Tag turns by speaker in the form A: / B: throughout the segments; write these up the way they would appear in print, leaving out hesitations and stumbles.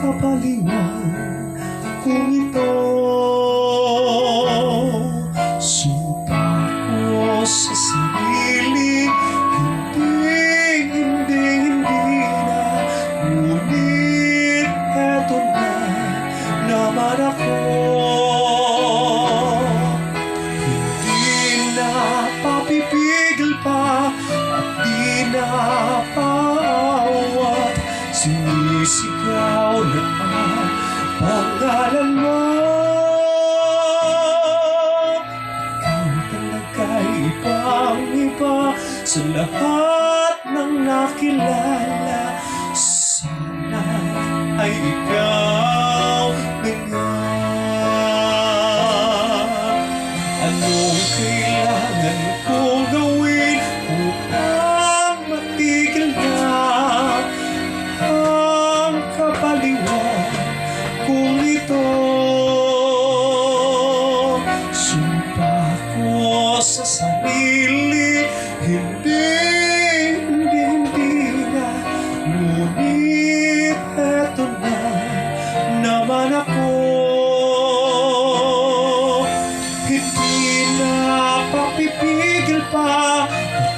A: kapalingan kung ito. Sumpa ko sa sarili, hindi na. Ngunit eto na naman ako. Hindi na papipigil pa at di na paawat. Sinisigaw na ang pangalan mo. Ikaw talaga'y ibang-iba sa lahat ng nakilala. Sana ay ikaw na nga. Anong kailangan kong gawin upang matigil na ang kapalingan kung ito? Sumpa ko sa sarili, hindi na. Ngunit eto na naman ako. Hindi na papipigil pa,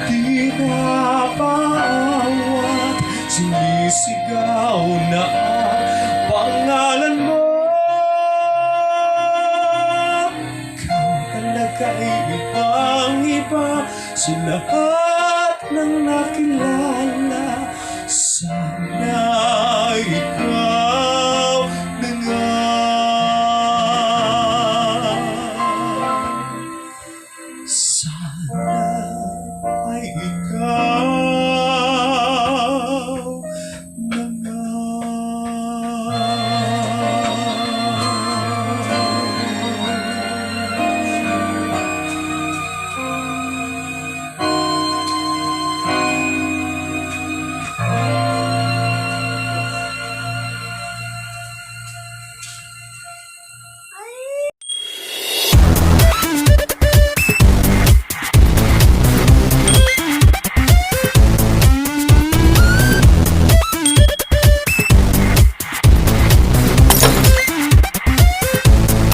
A: hindi na paawat. Sinisigaw na ang pangalan mo. Ikaw talaga'y ibang-iba sa lahat ng nakilala.